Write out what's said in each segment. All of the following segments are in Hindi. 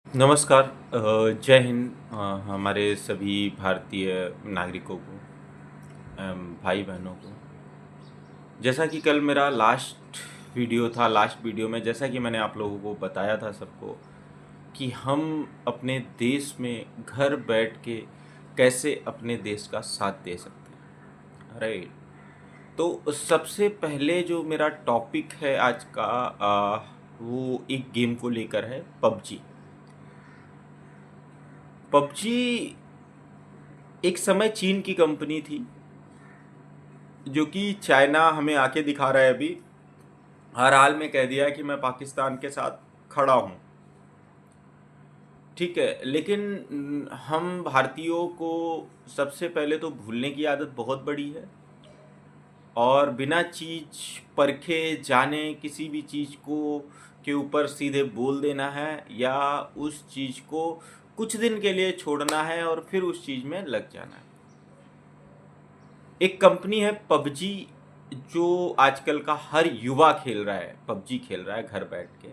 नमस्कार। जय हिंद हमारे सभी भारतीय नागरिकों को भाई बहनों को। जैसा कि कल मेरा लास्ट वीडियो था, लास्ट वीडियो में जैसा कि मैंने आप लोगों को बताया था सबको कि हम अपने देश में घर बैठ के कैसे अपने देश का साथ दे सकते हैं, राइट। तो सबसे पहले जो मेरा टॉपिक है आज का, वो एक गेम को लेकर है, पबजी। पबजी एक समय चीन की कंपनी थी, जो कि चाइना हमें आके दिखा रहा है अभी। हर हाल में कह दिया है कि मैं पाकिस्तान के साथ खड़ा हूँ, ठीक है। लेकिन हम भारतीयों को सबसे पहले तो भूलने की आदत बहुत बड़ी है, और बिना चीज परखे जाने किसी भी चीज को के ऊपर सीधे बोल देना है, या उस चीज को कुछ दिन के लिए छोड़ना है और फिर उस चीज में लग जाना है। एक कंपनी है पबजी, जो आजकल का हर युवा खेल रहा है, पबजी खेल रहा है घर बैठ के।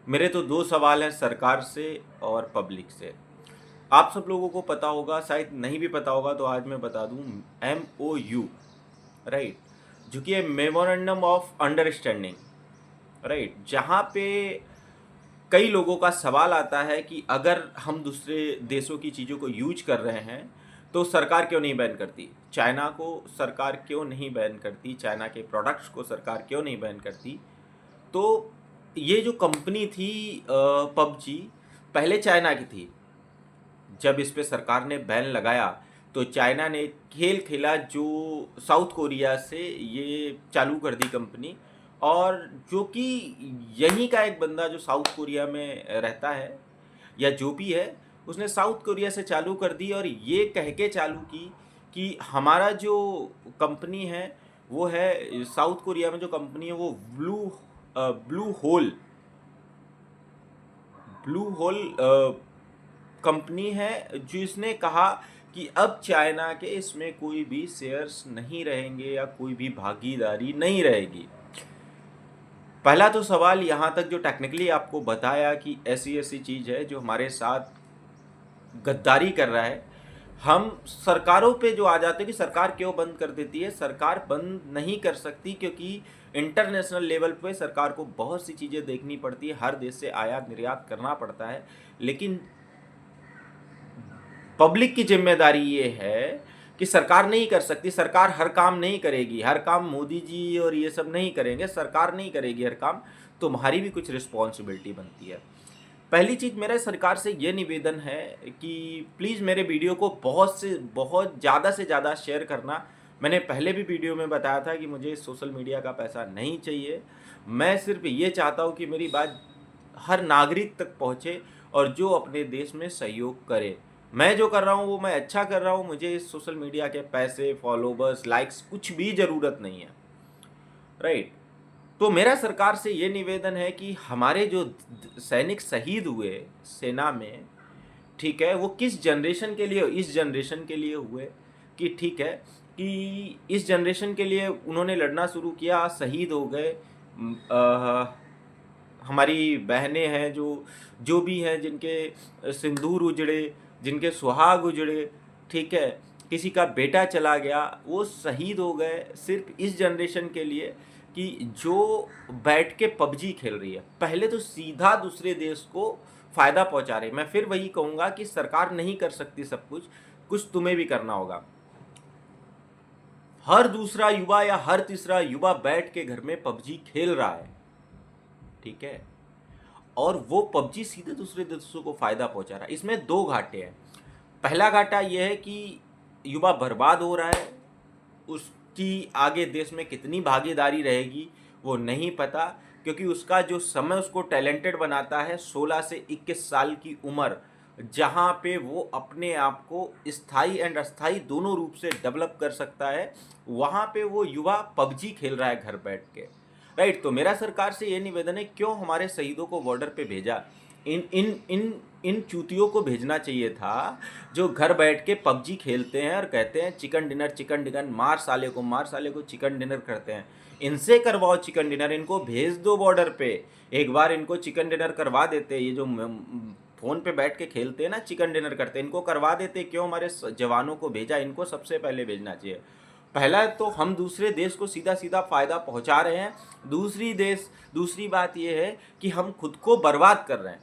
मेरे तो दो सवाल हैं सरकार से और पब्लिक से। आप सब लोगों को पता होगा, शायद नहीं भी पता होगा तो आज मैं बता दूं, MOU, राइट, जो कि है मेमोरेंडम ऑफ अंडरस्टैंडिंग, राइट। जहाँ पे कई लोगों का सवाल आता है कि अगर हम दूसरे देशों की चीज़ों को यूज कर रहे हैं तो सरकार क्यों नहीं बैन करती, चाइना को सरकार क्यों नहीं बैन करती, चाइना के प्रोडक्ट्स को सरकार क्यों नहीं बैन करती। तो ये जो कंपनी थी पबजी, पहले चाइना की थी। जब इस पे सरकार ने बैन लगाया तो चाइना ने खेल खेला, जो साउथ कोरिया से ये चालू कर दी कंपनी। और जो कि यहीं का एक बंदा जो साउथ कोरिया में रहता है, या जो भी है, उसने साउथ कोरिया से चालू कर दी और ये कह के चालू की कि हमारा जो कंपनी है वो है, साउथ कोरिया में जो कंपनी है वो blue hole blue hole company है, जिसने कहा कि अब चाइना के इसमें कोई भी शेयर्स नहीं रहेंगे या कोई भी भागीदारी नहीं रहेगी। पहला तो सवाल यहाँ तक जो टेक्निकली आपको बताया कि ऐसी ऐसी चीज़ है जो हमारे साथ गद्दारी कर रहा है। हम सरकारों पे जो आ जाते हैं कि सरकार क्यों बंद कर देती है, सरकार बंद नहीं कर सकती, क्योंकि इंटरनेशनल लेवल पे सरकार को बहुत सी चीज़ें देखनी पड़ती है, हर देश से आयात निर्यात करना पड़ता है। लेकिन पब्लिक की जिम्मेदारी ये है कि सरकार नहीं कर सकती, सरकार हर काम नहीं करेगी, हर काम मोदी जी और ये सब नहीं करेंगे, सरकार नहीं करेगी हर काम, तुम्हारी भी कुछ रिस्पॉन्सिबिलिटी बनती है। पहली चीज़ मेरा सरकार से ये निवेदन है कि प्लीज़ मेरे वीडियो को बहुत ज़्यादा से ज़्यादा शेयर करना। मैंने पहले भी वीडियो में बताया था कि मुझे सोशल मीडिया का पैसा नहीं चाहिए, मैं सिर्फ ये चाहता हूँ कि मेरी बात हर नागरिक तक पहुँचे और जो अपने देश में सहयोग करे। मैं जो कर रहा हूँ वो मैं अच्छा कर रहा हूँ, मुझे इस सोशल मीडिया के पैसे, फॉलोवर्स, लाइक्स कुछ भी ज़रूरत नहीं है, राइट। तो मेरा सरकार से ये निवेदन है कि हमारे जो सैनिक शहीद हुए सेना में, ठीक है, वो किस जनरेशन के लिए, इस जनरेशन के लिए हुए, कि ठीक है, कि इस जनरेशन के लिए उन्होंने लड़ना शुरू किया, शहीद हो गए। हमारी बहनें हैं जो जो भी हैं, जिनके सिंदूर उजड़े, जिनके सुहाग उजड़े, ठीक है, किसी का बेटा चला गया, वो शहीद हो गए सिर्फ इस जनरेशन के लिए कि जो बैठ के पबजी खेल रही है। पहले तो सीधा दूसरे देश को फ़ायदा पहुंचा रही है। मैं फिर वही कहूँगा कि सरकार नहीं कर सकती सब कुछ, कुछ तुम्हें भी करना होगा। हर दूसरा युवा या हर तीसरा युवा बैठ के घर में पबजी खेल रहा है, ठीक है, और वो पबजी सीधे दूसरे देशों को फायदा पहुंचा रहा है। इसमें दो घाटे हैं। पहला घाटा यह है कि युवा बर्बाद हो रहा है, उसकी आगे देश में कितनी भागीदारी रहेगी वो नहीं पता, क्योंकि उसका जो समय उसको टैलेंटेड बनाता है 16 से 21 साल की उम्र, जहाँ पे वो अपने आप को स्थायी एंड अस्थायी दोनों रूप से डेवलप कर सकता है, वहाँ पे वो युवा पबजी खेल रहा है घर बैठ के, राइट। तो मेरा सरकार से ये निवेदन है, क्यों हमारे शहीदों को बॉर्डर पे भेजा, इन इन इन इन चूतियों को भेजना चाहिए था जो घर बैठ के पबजी खेलते हैं और कहते हैं चिकन डिनर, चिकन डिनर, मार साले को, मार साले को, चिकन डिनर करते हैं। इनसे करवाओ चिकन डिनर, इनको भेज दो बॉर्डर पे, एक बार इनको चिकन डिनर करवा देते। ये जो फ़ोन पे बैठ के खेलते हैं ना, चिकन डिनर करते हैं, इनको करवा देते, क्यों हमारे जवानों को भेजा, इनको सबसे पहले भेजना चाहिए। पहला तो हम दूसरे देश को सीधा सीधा फ़ायदा पहुंचा रहे हैं, दूसरी बात ये है कि हम खुद को बर्बाद कर रहे हैं।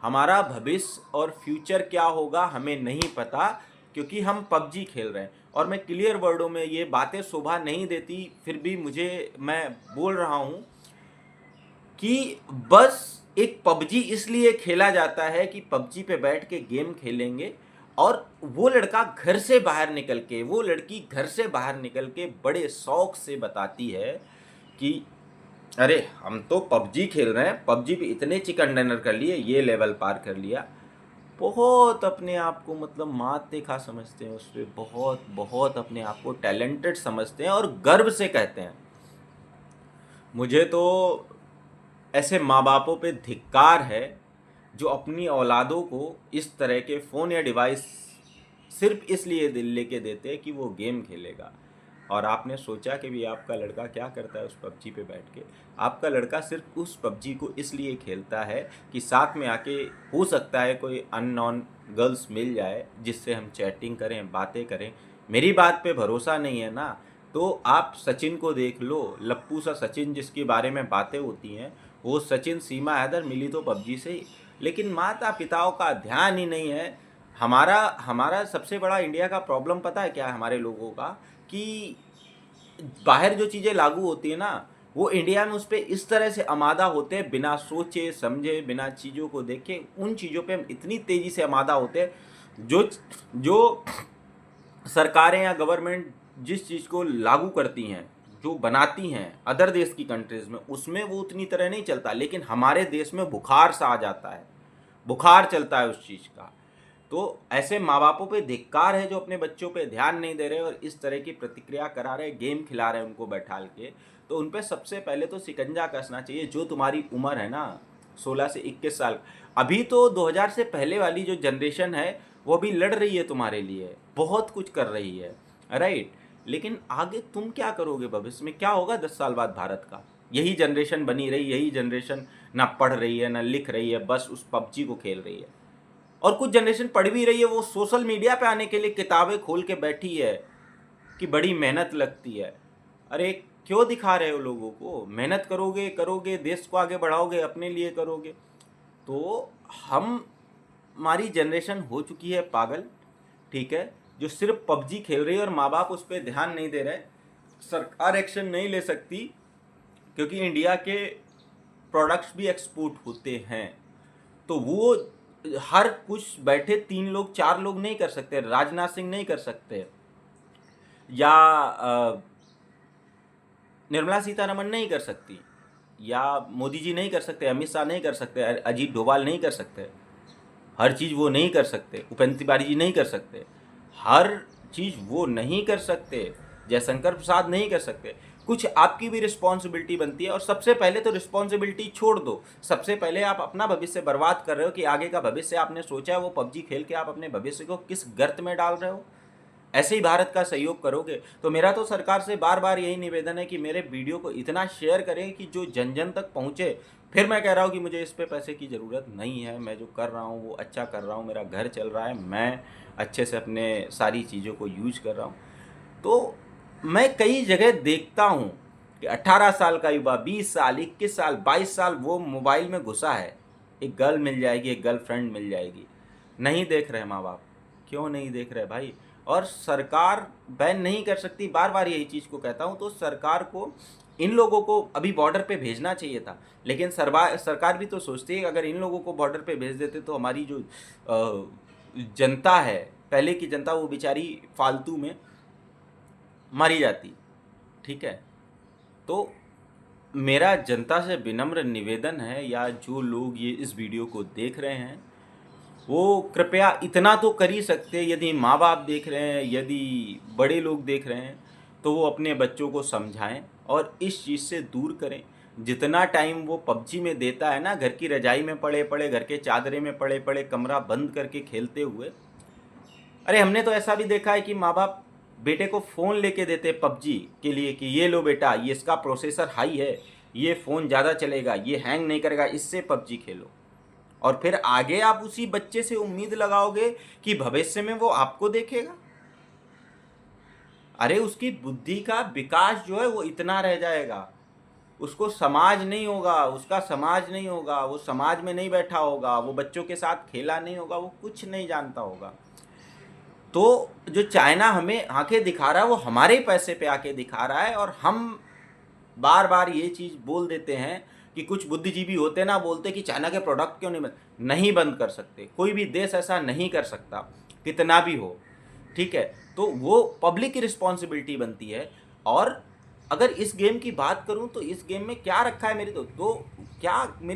हमारा भविष्य और फ्यूचर क्या होगा हमें नहीं पता, क्योंकि हम पबजी खेल रहे हैं। और मैं क्लियर वर्डों में, ये बातें शोभा नहीं देती, फिर भी मैं बोल रहा हूँ कि बस एक पबजी इसलिए खेला जाता है कि पबजी पे बैठ के गेम खेलेंगे, और वो लड़का घर से बाहर निकल के, वो लड़की घर से बाहर निकल के बड़े शौक से बताती है कि अरे हम तो पबजी खेल रहे हैं, पबजी पे इतने चिकन डिनर कर लिए, ये लेवल पार कर लिया। बहुत अपने आप को मतलब माते खा समझते हैं, उस पर बहुत बहुत अपने आप को टैलेंटेड समझते हैं और गर्व से कहते हैं। मुझे तो ऐसे माँ बापों पे धिक्कार है जो अपनी औलादों को इस तरह के फ़ोन या डिवाइस सिर्फ इसलिए दिल लेके देते हैं कि वो गेम खेलेगा। और आपने सोचा कि भी आपका लड़का क्या करता है उस पबजी पे बैठ के? आपका लड़का सिर्फ उस पबजी को इसलिए खेलता है कि साथ में आके हो सकता है कोई अननोन गर्ल्स मिल जाए जिससे हम चैटिंग करें, बातें करें। मेरी बात पे भरोसा नहीं है ना, तो आप सचिन को देख लो, लप्पू सा सचिन जिसके बारे में बातें होती हैं, वो सचिन सीमा हैदर मिली तो पबजी से ही। लेकिन माता पिताओं का ध्यान ही नहीं है। हमारा हमारा सबसे बड़ा इंडिया का प्रॉब्लम पता है क्या है हमारे लोगों का, कि बाहर जो चीज़ें लागू होती है ना, वो इंडिया में उस पर इस तरह से आमादा होते हैं, बिना सोचे समझे, बिना चीज़ों को देखे उन चीज़ों पे हम इतनी तेज़ी से आमादा होते हैं। जो सरकारें या गवर्नमेंट जिस चीज़ को लागू करती हैं, जो बनाती हैं अदर देश की कंट्रीज़ में, उसमें वो उतनी तरह नहीं चलता, लेकिन हमारे देश में बुखार सा आ जाता है, बुखार चलता है उस चीज़ का। तो ऐसे माँ बापों पे धिक्कार है जो अपने बच्चों पे ध्यान नहीं दे रहे और इस तरह की प्रतिक्रिया करा रहे, गेम खिला रहे उनको बैठाल के। तो उन पे सबसे पहले तो शिकंजा कसना चाहिए। जो तुम्हारी उम्र है ना 16 से 21 साल, अभी तो 2000 से पहले वाली जो जनरेशन है वो भी लड़ रही है तुम्हारे लिए, बहुत कुछ कर रही है, राइट। लेकिन आगे तुम क्या करोगे, भविष्य में क्या होगा 10 साल बाद भारत का? यही जनरेशन बनी रही, यही जनरेशन ना पढ़ रही है ना लिख रही है, बस उस पबजी को खेल रही है। और कुछ जनरेशन पढ़ भी रही है, वो सोशल मीडिया पे आने के लिए किताबें खोल के बैठी है कि बड़ी मेहनत लगती है। अरे क्यों दिखा रहे हो लोगों को? मेहनत करोगे करोगे, देश को आगे बढ़ाओगे, अपने लिए करोगे। तो हमारी जनरेशन हो चुकी है पागल, ठीक है, जो सिर्फ पबजी खेल रही है और माँ बाप उस पर ध्यान नहीं दे रहे। सरकार एक्शन नहीं ले सकती क्योंकि इंडिया के प्रोडक्ट्स भी एक्सपोर्ट होते हैं, तो वो हर कुछ बैठे 3 लोग 4 लोग नहीं कर सकते। राजनाथ सिंह नहीं कर सकते, या निर्मला सीतारमण नहीं कर सकती, या मोदी जी नहीं कर सकते, अमित शाह नहीं कर सकते, अजीत डोभाल नहीं कर सकते, हर चीज़ वो नहीं कर सकते, उपेंद्र तिवारी जी नहीं कर सकते, हर चीज़ वो नहीं कर सकते, जयशंकर प्रसाद नहीं कर सकते। कुछ आपकी भी रिस्पॉन्सिबिलिटी बनती है, और सबसे पहले तो रिस्पॉन्सिबिलिटी छोड़ दो। सबसे पहले आप अपना भविष्य बर्बाद कर रहे हो कि आगे का भविष्य आपने सोचा है, वो पबजी खेल के आप अपने भविष्य को किस गर्त में डाल रहे हो। ऐसे ही भारत का सहयोग करोगे तो मेरा तो सरकार से बार बार यही निवेदन है कि मेरे वीडियो को इतना शेयर करें कि जो जन जन तक पहुँचे। फिर मैं कह रहा हूँ कि मुझे इस पे पैसे की ज़रूरत नहीं है, मैं जो कर रहा हूँ वो अच्छा कर रहा हूँ, मेरा घर चल रहा है, मैं अच्छे से अपने सारी चीज़ों को यूज कर रहा हूँ। तो मैं कई जगह देखता हूँ कि 18 साल का युवा, 20 साल, 21 साल, 22 साल वो मोबाइल में घुसा है, एक गर्ल मिल जाएगी, एक गर्लफ्रेंड मिल जाएगी। नहीं देख रहे माँ बाप, क्यों नहीं देख रहे भाई? और सरकार बैन नहीं कर सकती, बार बार यही चीज़ को कहता हूँ। तो सरकार को इन लोगों को अभी बॉर्डर पे भेजना चाहिए था, लेकिन सरकार भी तो सोचती है कि अगर इन लोगों को बॉर्डर पे भेज देते तो हमारी जो जनता है, पहले की जनता, वो बेचारी फालतू में मारी जाती, ठीक है। तो मेरा जनता से विनम्र निवेदन है, या जो लोग ये इस वीडियो को देख रहे हैं वो कृपया इतना तो कर ही सकते, यदि माँ बाप देख रहे हैं, यदि बड़े लोग देख रहे हैं, तो वो अपने बच्चों को समझाएं और इस चीज़ से दूर करें। जितना टाइम वो पबजी में देता है ना, घर की रजाई में पड़े पड़े, घर के चादरे में पड़े पड़े, कमरा बंद करके खेलते हुए। अरे हमने तो ऐसा भी देखा है कि माँ बाप बेटे को फ़ोन लेके देते पबजी के लिए कि ये लो बेटा, ये इसका प्रोसेसर हाई है, ये फ़ोन ज़्यादा चलेगा, ये हैंग नहीं करेगा, इससे पबजी खेलो। और फिर आगे आप उसी बच्चे से उम्मीद लगाओगे कि भविष्य में वो आपको देखेगा। अरे उसकी बुद्धि का विकास जो है वो इतना रह जाएगा, उसको समाज नहीं होगा, उसका समाज नहीं होगा, वो समाज में नहीं बैठा होगा, वो बच्चों के साथ खेला नहीं होगा, वो कुछ नहीं जानता होगा। तो जो चाइना हमें आंखें दिखा रहा है वो हमारे पैसे पे आके दिखा रहा है, और हम बार बार ये चीज़ बोल देते हैं कि कुछ बुद्धिजीवी होते ना, बोलते कि चाइना के प्रोडक्ट क्यों नहीं बंद कर सकते। कोई भी देश ऐसा नहीं कर सकता, कितना भी हो, ठीक है। तो वो पब्लिक की रिस्पॉन्सिबिलिटी बनती है। और अगर इस गेम की बात करूं तो इस गेम में क्या रखा है, मेरी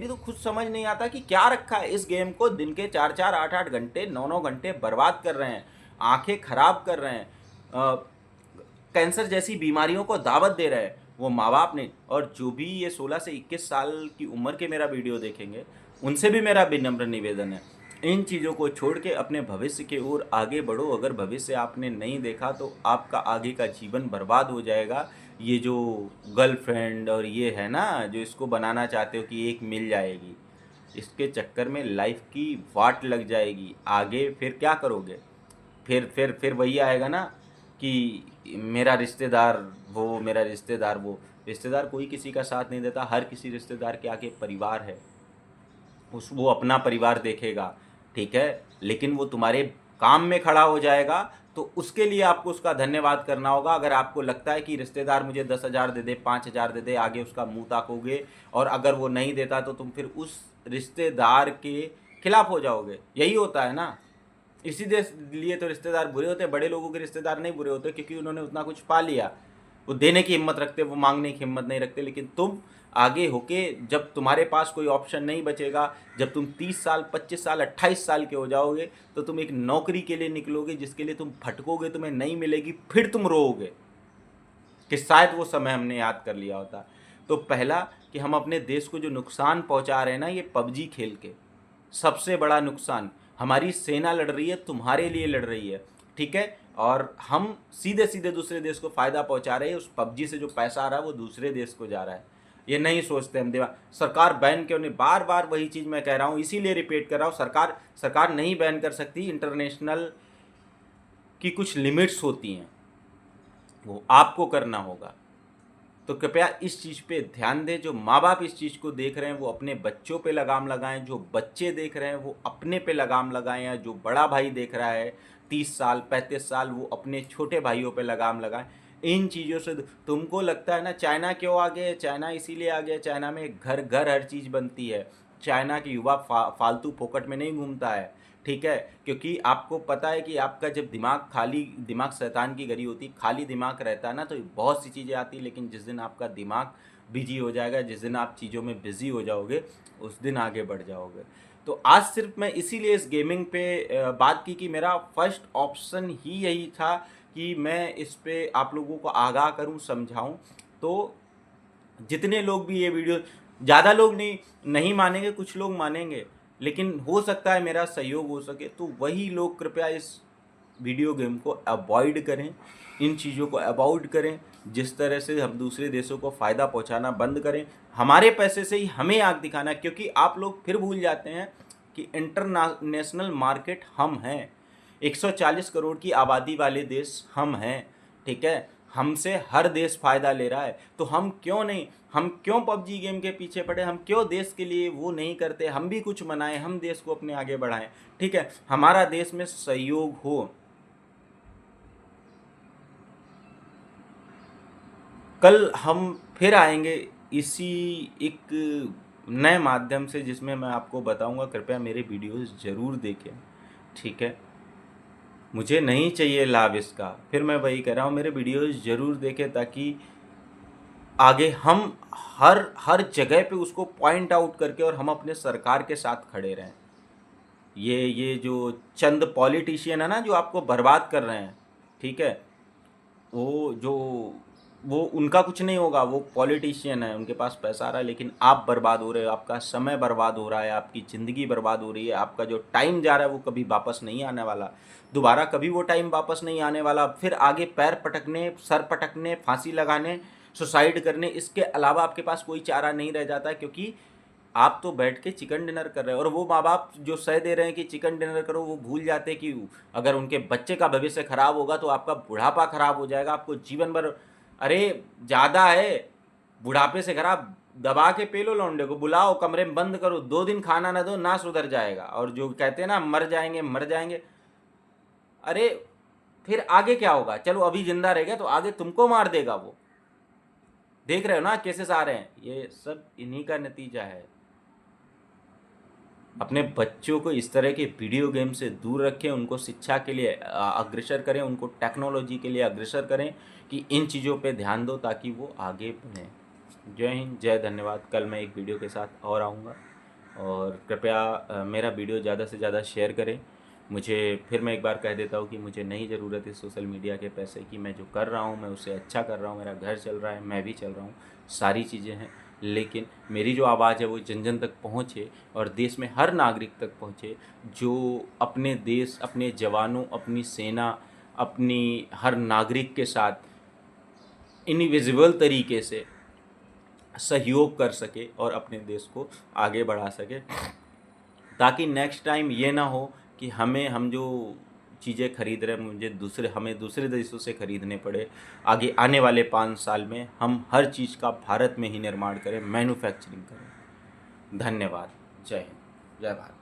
तो खुद समझ नहीं आता कि क्या रखा है। इस गेम को दिन के 4-4, 8-8 घंटे, 9-9 घंटे बर्बाद कर रहे हैं, आंखें खराब कर रहे हैं, कैंसर जैसी बीमारियों को दावत दे रहे हैं वो माँ बाप ने। और जो भी ये 16 से 21 साल की उम्र के मेरा वीडियो देखेंगे, उनसे भी मेरा विनम्र निवेदन है, इन चीज़ों को छोड़ के अपने भविष्य की ओर आगे बढ़ो। अगर भविष्य आपने नहीं देखा तो आपका आगे का जीवन बर्बाद हो जाएगा। ये जो गर्लफ्रेंड और ये है ना, जो इसको बनाना चाहते हो कि एक मिल जाएगी, इसके चक्कर में लाइफ की वाट लग जाएगी। आगे फिर क्या करोगे? फिर वही आएगा ना कि मेरा रिश्तेदार वो, मेरा रिश्तेदार वो। रिश्तेदार कोई किसी का साथ नहीं देता, हर किसी रिश्तेदार के आगे परिवार है, वो अपना परिवार देखेगा, ठीक है। लेकिन वो तुम्हारे काम में खड़ा हो जाएगा तो उसके लिए आपको उसका धन्यवाद करना होगा। अगर आपको लगता है कि रिश्तेदार मुझे 10,000 दे दे, 5,000 दे दे, आगे उसका मुंह ताकोगे, और अगर वो नहीं देता तो तुम फिर उस रिश्तेदार के खिलाफ हो जाओगे। यही होता है ना। लिए तो रिश्तेदार बुरे होते हैं। बड़े लोगों के रिश्तेदार नहीं बुरे होते क्योंकि उन्होंने उतना कुछ पा लिया, वो देने की हिम्मत रखते, वो मांगने की हिम्मत नहीं रखते। लेकिन तुम आगे होके, जब तुम्हारे पास कोई ऑप्शन नहीं बचेगा, जब तुम 30 साल, 25 साल, 28 साल के हो जाओगे, तो तुम एक नौकरी के लिए निकलोगे जिसके लिए तुम भटकोगे, तुम्हें नहीं मिलेगी, फिर तुम रोओगे कि शायद वो समय हमने याद कर लिया होता। तो पहला कि हम अपने देश को जो नुकसान पहुंचा रहे हैं ना, ये पबजी खेल के, सबसे बड़ा नुकसान। हमारी सेना लड़ रही है, तुम्हारे लिए लड़ रही है, ठीक है। और हम सीधे सीधे दूसरे देश को फ़ायदा पहुंचा रहे हैं। उस पबजी से जो पैसा आ रहा है वो दूसरे देश को जा रहा है। ये नहीं सोचते हम देवा। सरकार बैन क्यों नहीं, बार बार वही चीज़ मैं कह रहा हूँ, इसीलिए रिपीट कर रहा हूँ। सरकार नहीं बैन कर सकती। इंटरनेशनल की कुछ लिमिट्स होती हैं, वो आपको करना होगा। तो कृपया इस चीज़ पे ध्यान दें। जो माँ बाप इस चीज़ को देख रहे हैं वो अपने बच्चों पे लगाम लगाएं, जो बच्चे देख रहे हैं वो अपने पे लगाम लगाएं, या जो बड़ा भाई देख रहा है 30 साल 35 साल, वो अपने छोटे भाइयों पे लगाम लगाएं। इन चीज़ों से तुमको लगता है ना चाइना क्यों आ गया, चाइना इसीलिए आ गया, चाइना में घर घर हर चीज़ बनती है। चाइना की युवा फालतू फोकट में नहीं घूमता है, ठीक है। क्योंकि आपको पता है कि आपका जब दिमाग खाली, दिमाग शैतान की गरी होती, खाली दिमाग रहता है ना, तो बहुत सी चीज़ें आती हैं। लेकिन जिस दिन आपका दिमाग बिजी हो जाएगा, जिस दिन आप चीज़ों में बिजी हो जाओगे, उस दिन आगे बढ़ जाओगे। तो आज सिर्फ मैं इसीलिए इस गेमिंग पे बात की कि मेरा फर्स्ट ऑप्शन ही यही था कि मैं इस पे आप लोगों को आगाह करूं, समझाऊं। तो जितने लोग भी ये वीडियो, ज़्यादा लोग नहीं मानेंगे, कुछ लोग मानेंगे, लेकिन हो सकता है मेरा सहयोग हो सके। तो वही लोग कृपया इस वीडियो गेम को अवॉइड करें, इन चीज़ों को अवॉइड करें। जिस तरह से हम दूसरे देशों को फ़ायदा पहुंचाना बंद करें, हमारे पैसे से ही हमें आग दिखाना। क्योंकि आप लोग फिर भूल जाते हैं कि इंटरनेशनल मार्केट हम हैं, 140 करोड़ की आबादी वाले देश हम हैं, ठीक है। हमसे हर देश फ़ायदा ले रहा है, तो हम क्यों पबजी गेम के पीछे पड़े, हम क्यों देश के लिए वो नहीं करते, हम भी कुछ बनाएं, हम देश को अपने आगे बढ़ाएं, ठीक है। हमारा देश में सहयोग हो। कल हम फिर आएंगे इसी एक नए माध्यम से, जिसमें मैं आपको बताऊंगा। कृपया मेरे वीडियोस ज़रूर देखें, ठीक है। मुझे नहीं चाहिए लाभ इसका, फिर मैं वही कह रहा हूँ, मेरे वीडियोस ज़रूर देखें ताकि आगे हम हर जगह पे उसको पॉइंट आउट करके और हम अपने सरकार के साथ खड़े रहें। ये जो चंद पॉलिटिशियन है ना, जो आपको बर्बाद कर रहे हैं, ठीक है, वो उनका कुछ नहीं होगा। वो पॉलिटिशियन है, उनके पास पैसा आ रहा है, लेकिन आप बर्बाद हो रहे हो, आपका समय बर्बाद हो रहा है, आपकी ज़िंदगी बर्बाद हो रही है, आपका जो टाइम जा रहा है वो कभी वापस नहीं आने वाला। दोबारा कभी वो टाइम वापस नहीं आने वाला। फिर आगे पैर पटकने, सर पटकने, फांसी लगाने, सुसाइड करने, इसके अलावा आपके पास कोई चारा नहीं रह जाता है। क्योंकि आप तो बैठ के चिकन डिनर कर रहे हो, और वो माँ बाप जो सह दे रहे हैं कि चिकन डिनर करो, वो भूल जाते हैं कि अगर उनके बच्चे का भविष्य खराब होगा तो आपका बुढ़ापा खराब हो जाएगा, आपको जीवन भर। अरे ज़्यादा है, बुढ़ापे से खराब दबा के पेलो, लौंडे को बुलाओ, कमरे में बंद करो, 2 दिन खाना ना दो, ना सुधर जाएगा। और जो कहते हैं ना मर जाएंगे मर जाएंगे, अरे फिर आगे क्या होगा? चलो अभी जिंदा रह गया तो आगे तुमको मार देगा वो। देख रहे हो ना केसेस आ रहे हैं, ये सब इन्हीं का नतीजा है। अपने बच्चों को इस तरह के वीडियो गेम से दूर रखें, उनको शिक्षा के लिए अग्रसर करें, उनको टेक्नोलॉजी के लिए अग्रसर करें कि इन चीज़ों पे ध्यान दो ताकि वो आगे बढ़ें। जय हिंद, जय धन्यवाद। कल मैं एक वीडियो के साथ और आऊँगा, और कृपया मेरा वीडियो ज़्यादा से ज़्यादा शेयर करें। मुझे फिर मैं एक बार कह देता हूँ कि मुझे नहीं ज़रूरत है सोशल मीडिया के पैसे की। मैं जो कर रहा हूँ मैं उससे अच्छा कर रहा हूँ, मेरा घर चल रहा है, मैं भी चल रहा हूँ, सारी चीज़ें हैं। लेकिन मेरी जो आवाज़ है वो जन जन तक पहुँचे, और देश में हर नागरिक तक पहुँचे जो अपने देश, अपने जवानों, अपनी सेना, अपनी हर नागरिक के साथ इनविजिबल तरीके से सहयोग कर सके और अपने देश को आगे बढ़ा सके, ताकि नेक्स्ट टाइम ये ना हो कि हम जो चीज़ें खरीद रहे हैं हमें दूसरे देशों से खरीदने पड़े। आगे आने वाले 5 साल में हम हर चीज़ का भारत में ही निर्माण करें, मैन्युफैक्चरिंग करें। धन्यवाद। जय हिंद, जय भारत।